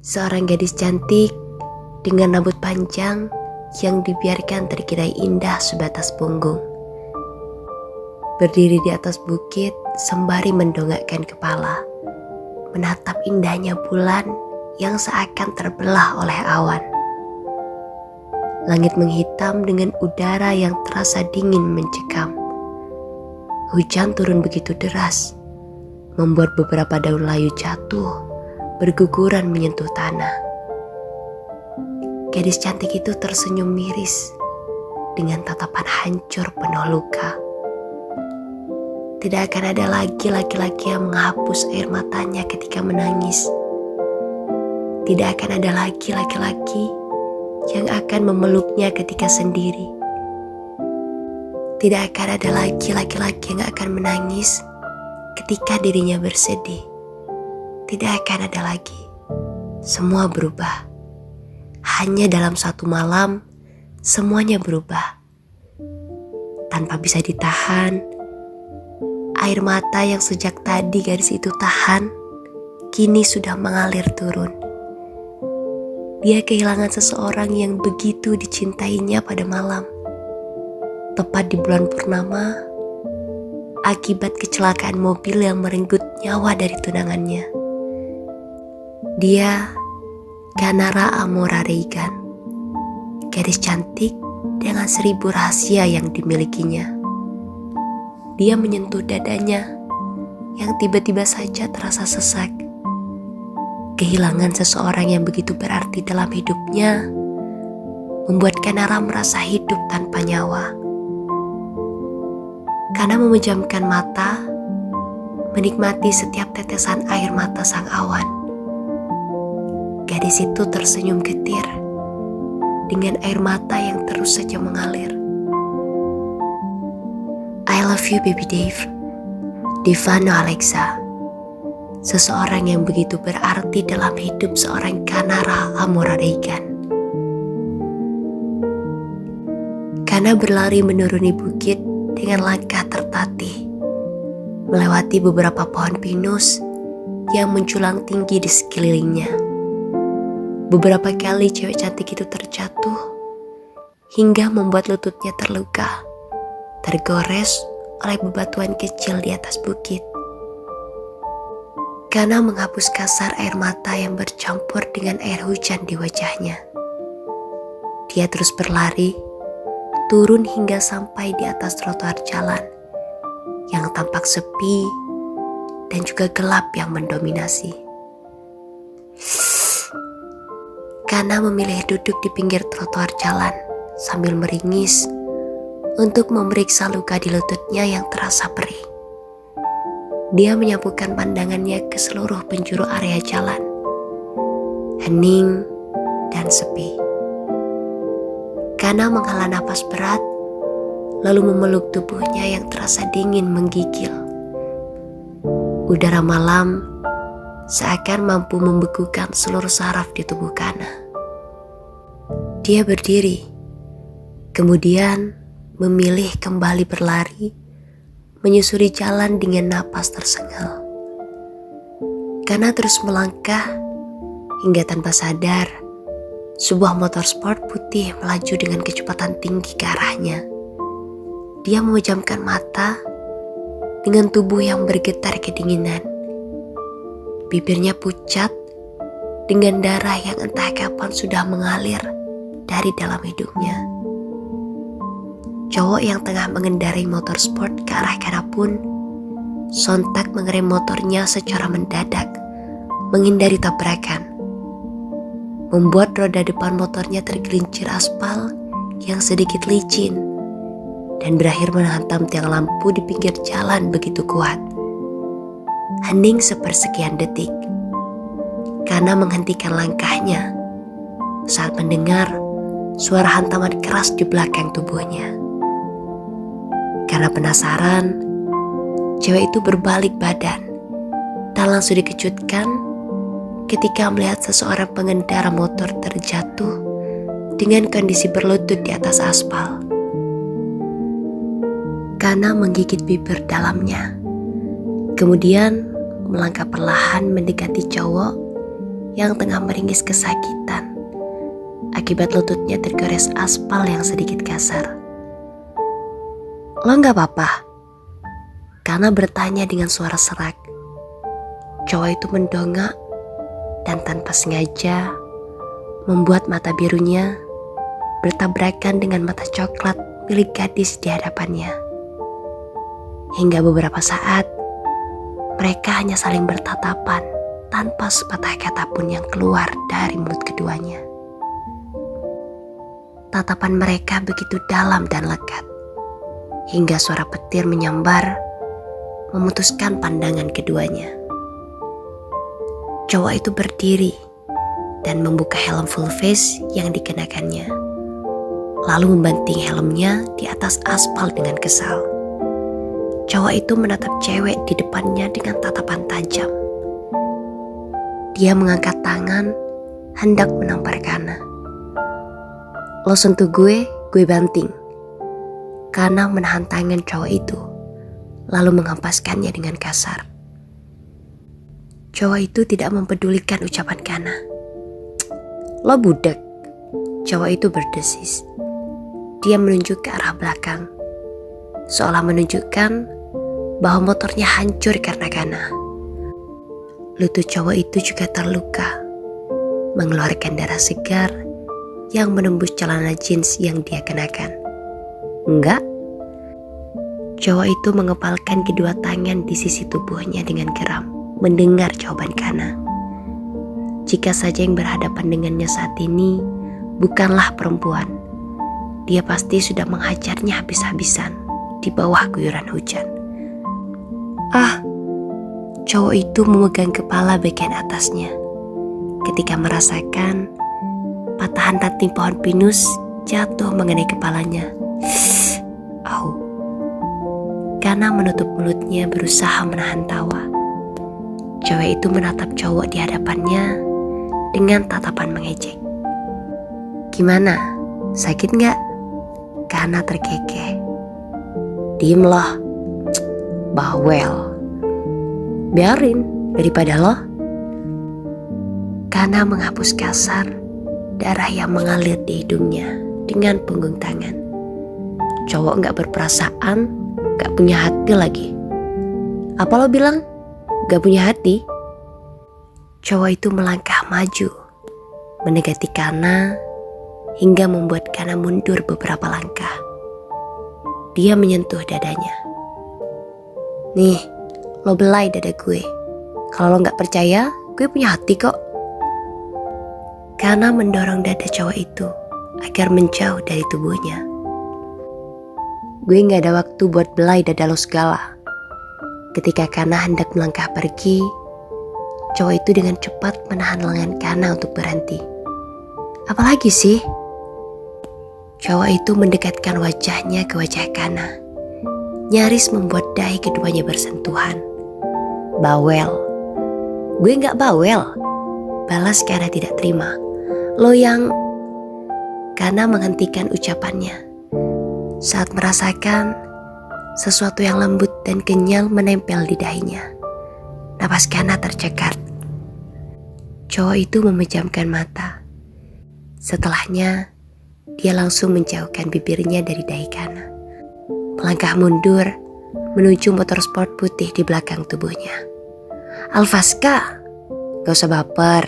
Seorang gadis cantik dengan rambut panjang yang dibiarkan terkirai indah sebatas punggung. Berdiri di atas bukit sembari mendongakkan kepala, menatap indahnya bulan yang seakan terbelah oleh awan. Langit menghitam dengan udara yang terasa dingin mencekam. Hujan turun begitu deras, membuat beberapa daun layu jatuh, berguguran menyentuh tanah. Gadis cantik itu tersenyum miris dengan tatapan hancur penuh luka. Tidak akan ada lagi laki-laki yang menghapus air matanya ketika menangis. Tidak akan ada lagi laki-laki yang akan memeluknya ketika sendiri. Tidak akan ada lagi laki-laki yang akan menangis ketika dirinya bersedih. Tidak akan ada lagi. Semua berubah. Hanya dalam satu malam, semuanya berubah. Tanpa bisa ditahan, air mata yang sejak tadi gadis itu tahan, kini sudah mengalir turun. Dia kehilangan seseorang yang begitu dicintainya pada malam. Tepat di bulan purnama, akibat kecelakaan mobil yang merenggut nyawa dari tunangannya. Dia Kanara Amora Reigan, gadis cantik dengan 1000 rahasia yang dimilikinya. Dia menyentuh dadanya yang tiba-tiba saja terasa sesak. Kehilangan seseorang yang begitu berarti dalam hidupnya membuat Kanara merasa hidup tanpa nyawa. Karena memejamkan mata, menikmati setiap tetesan air mata sang awan. Gadis itu tersenyum getir dengan air mata yang terus saja mengalir. I love you baby Dave, Devano Alexa. Seseorang yang begitu berarti dalam hidup seorang Kanara Amora Reigan. Kana berlari menuruni bukit dengan langkah tertatih, melewati beberapa pohon pinus yang menjulang tinggi di sekelilingnya. Beberapa kali cewek cantik itu terjatuh hingga membuat lututnya terluka, tergores oleh bebatuan kecil di atas bukit. Kana menghapus kasar air mata yang bercampur dengan air hujan di wajahnya. Dia terus berlari, turun hingga sampai di atas trotoar jalan yang tampak sepi dan juga gelap yang mendominasi. Kana memilih duduk di pinggir trotoar jalan sambil meringis untuk memeriksa luka di lututnya yang terasa perih. Dia menyapukan pandangannya ke seluruh penjuru area jalan, hening dan sepi. Kana menghela napas berat, lalu memeluk tubuhnya yang terasa dingin menggigil. Udara malam seakan mampu membekukan seluruh saraf di tubuh Kana. Dia berdiri, kemudian memilih kembali berlari, menyusuri jalan dengan napas tersengal. Kana terus melangkah hingga tanpa sadar, sebuah motor sport putih melaju dengan kecepatan tinggi ke arahnya. Dia memejamkan mata dengan tubuh yang bergetar kedinginan. Bibirnya pucat dengan darah yang entah kapan sudah mengalir dari dalam hidungnya. Cowok yang tengah mengendarai motor sport ke arah Kana pun sontak mengerem motornya secara mendadak, menghindari tabrakan, membuat roda depan motornya tergelincir aspal yang sedikit licin dan berakhir menghantam tiang lampu di pinggir jalan begitu kuat. Hening sepersekian detik, Kana menghentikan langkahnya saat mendengar suara hantaman keras di belakang tubuhnya. Karena penasaran, cewek itu berbalik badan dan langsung dikejutkan ketika melihat seseorang pengendara motor terjatuh dengan kondisi berlutut di atas aspal. Kana menggigit bibir dalamnya, kemudian melangkah perlahan mendekati cowok yang tengah meringis kesakitan akibat lututnya tergores aspal yang sedikit kasar. "Lo gak apa-apa?" Kana bertanya dengan suara serak. Cowok itu mendongak dan tanpa sengaja membuat mata birunya bertabrakan dengan mata coklat milik gadis di hadapannya. Hingga beberapa saat, mereka hanya saling bertatapan tanpa sepatah kata pun yang keluar dari mulut keduanya. Tatapan mereka begitu dalam dan lekat, hingga suara petir menyambar, memutuskan pandangan keduanya. Cowok itu berdiri dan membuka helm full face yang dikenakannya, lalu membanting helmnya di atas aspal dengan kesal. Cowok itu menatap cewek di depannya dengan tatapan tajam. Dia mengangkat tangan, hendak menampar Kana. "Lo sentuh gue banting." Kana menahan tangan cowok itu, lalu menghempaskannya dengan kasar. Cowok itu tidak mempedulikan ucapan Kana. "Lo budak," cowok itu berdesis. Dia menunjuk ke arah belakang, seolah menunjukkan bahwa motornya hancur karena Kana. Lutut cowok itu juga terluka, mengeluarkan darah segar yang menembus celana jeans yang dia kenakan. "Enggak." Cowok itu mengepalkan kedua tangan di sisi tubuhnya dengan geram mendengar jawaban Kana. Jika saja yang berhadapan dengannya saat ini bukanlah perempuan, dia pasti sudah menghajarnya habis-habisan di bawah guyuran hujan. Cowok itu memegang kepala bagian atasnya ketika merasakan patahan ranting pohon pinus jatuh mengenai kepalanya. Au. Kana menutup mulutnya berusaha menahan tawa. Cewek itu menatap cowok di hadapannya dengan tatapan mengejek. "Gimana? Sakit nggak?" Kana terkekeh. "Diem loh, bawel. Biarin daripada lo." Kana menghapus kasar darah yang mengalir di hidungnya dengan punggung tangan. Cowok gak berperasaan, gak punya hati lagi. "Apa lo bilang? Gak punya hati?" Cowok itu melangkah maju, mendekati Kana hingga membuat Kana mundur beberapa langkah. Dia menyentuh dadanya. "Nih, lo belai dada gue. Kalau lo gak percaya, gue punya hati kok." Kana mendorong dada cowok itu agar menjauh dari tubuhnya. "Gue gak ada waktu buat belai dada lo segala." Ketika Kana hendak melangkah pergi, cowok itu dengan cepat menahan lengan Kana untuk berhenti. "Apalagi sih?" Cowok itu mendekatkan wajahnya ke wajah Kana, nyaris membuat dahi keduanya bersentuhan. "Bawel." "Gue gak bawel," balas Kana tidak terima. "Lo yang..." Kana menghentikan ucapannya saat merasakan sesuatu yang lembut dan kenyal menempel di dahinya. Napas Kana tercekat. Cowok itu memejamkan mata. Setelahnya, dia langsung menjauhkan bibirnya dari dahi Kana, melangkah mundur menuju motor sport putih di belakang tubuhnya. "Alfaska, gak usah baper.